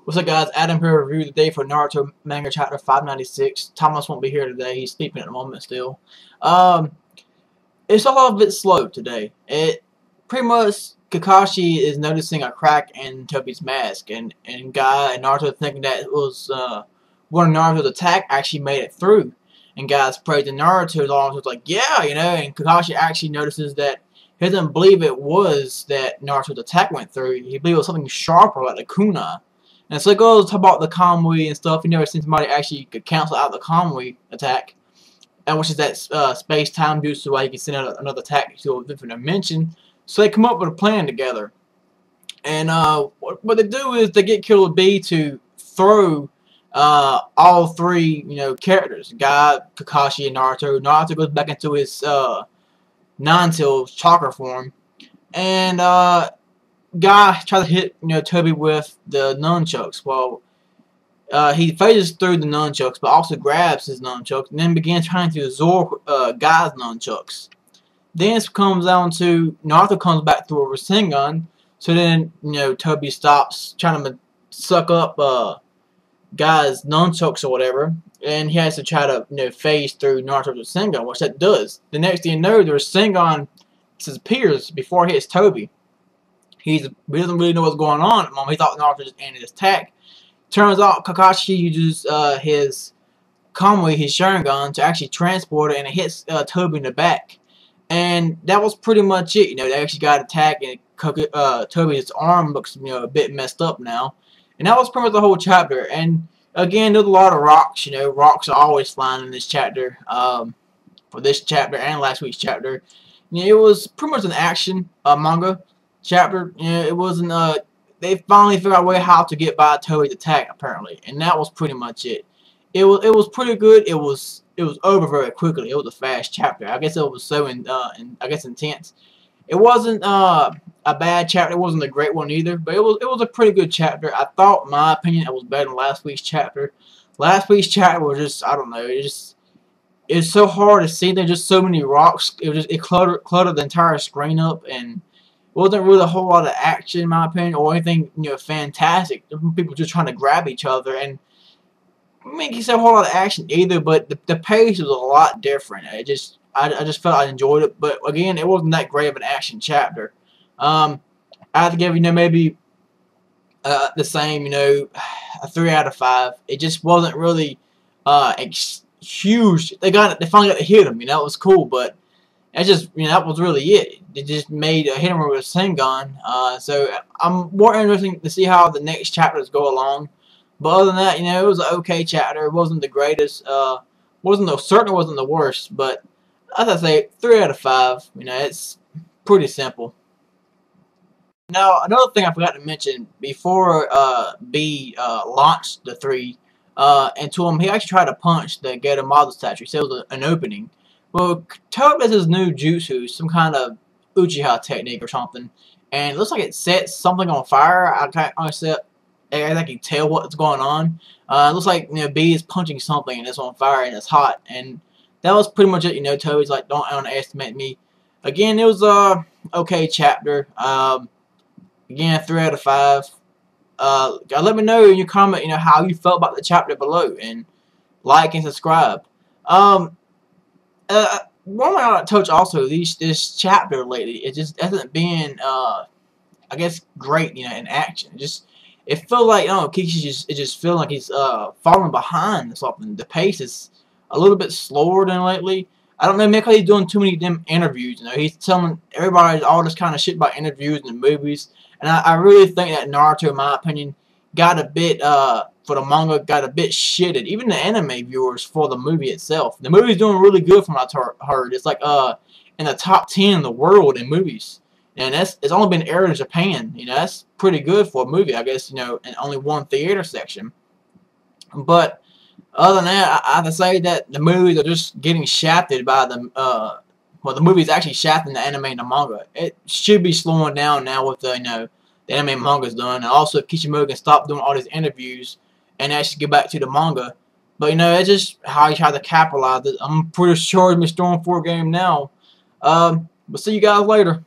What's up, guys? Adam here, review today for Naruto Manga Chapter 596. Thomas won't be here today. He's sleeping at the moment still. Um, it's a little bit slow today. It pretty much Kakashi is noticing a crack in Tobi's mask, and Guy and Naruto thinking that it was one of Naruto's attack actually made it through. And Guy's praising Naruto. Naruto's like, yeah, you know. And Kakashi actually notices that he doesn't believe it was that Naruto's attack went through. He believes it was something sharper like the kunai. And so it goes talk about the Kamui and stuff. You never seen somebody actually could cancel out the Kamui attack, and which is that space-time jutsu where you can send out another attack to a different dimension. So they come up with a plan together. And what they do is they get Killer B to throw all three, characters: Guy, Kakashi, and Naruto. Naruto goes back into his non-tail chakra form, and Guy tries to hit Toby with the nunchucks. Well, he phases through the nunchucks, but also grabs his nunchucks and then begins trying to absorb Guy's nunchucks. Then it comes down to Naruto comes back through a Rasengan. So then Toby stops trying to suck up Guy's nunchucks or whatever, and he has to try to phase through Naruto's Rasengan, which that does. The next thing you know, the Rasengan disappears before it hits Toby. He doesn't really know what's going on at the moment. He thought Naruto just ended his attack. Turns out Kakashi uses his Kamui, his Sharingan, to actually transport it, and it hits Toby in the back. And that was pretty much it. They actually got attacked, and Toby's arm looks a bit messed up now. And that was pretty much the whole chapter. And again, there's a lot of rocks. Rocks are always flying in this chapter. For this chapter and last week's chapter, it was pretty much an action manga chapter. It wasn't they finally figured out a way how to get by Toby's attack, apparently, and that was pretty much it. It was pretty good. It was over very quickly. It was a fast chapter. I guess it was so intense. It wasn't a bad chapter. It wasn't a great one either, but it was a pretty good chapter. I thought, in my opinion, it was better than last week's chapter. Last week's chapter was just, I don't know, it's so hard to see. There's just so many rocks. It cluttered the entire screen up, and wasn't really a whole lot of action, in my opinion, or anything fantastic. People just trying to grab each other, and I mean, you say a whole lot of action either. But the pace was a lot different. I just felt I enjoyed it, but again, it wasn't that great of an action chapter. I have to give maybe the same, a 3 out of 5. It just wasn't really huge. They finally got to hit him. That was cool, but that's just, that was really it. They just made a hit him with a Rasengan. So I'm more interested to see how the next chapters go along. But other than that, it was an okay chapter. It wasn't the greatest. Certainly wasn't the worst. But as I say, 3 out of 5. It's pretty simple. Now, another thing I forgot to mention before B launched the 3 into him, he actually tried to punch the Gator Model statue. He said it was an opening. Well, Toby has his new jutsu, some kind of Uchiha technique or something, and it looks like it sets something on fire. I can't honestly, I can tell what's going on. It looks like B is punching something and it's on fire and it's hot, and that was pretty much it. Toby's like, don't underestimate me. Again, it was a okay chapter. Again, 3 out of 5. Let me know in your comment, how you felt about the chapter below, and like and subscribe. One thing I want to touch also, this chapter lately, it just hasn't been, I guess, great, in action. It feels like, Kishi's just feeling like he's falling behind or something. The pace is a little bit slower than lately. I don't know, maybe because he's doing too many damn interviews. He's telling everybody all this kind of shit about interviews and movies. And I really think that Naruto, in my opinion, got a bit, for the manga, got a bit shitted. Even the anime viewers for the movie itself. The movie's doing really good from what I heard. It's like, in the top 10 in the world in movies. And it's only been aired in Japan. That's pretty good for a movie, I guess, in only one theater section. But other than that, I have to say that the movies are just getting shafted by the, well, the movie is actually shafting the anime and the manga. It should be slowing down now with the, the anime and manga's done. And also, if Kishimoto can stop doing all these interviews and actually get back to the manga. But, it's just how he tried to capitalize it. I'm pretty sure he's been Storm 4 game now. We'll see you guys later.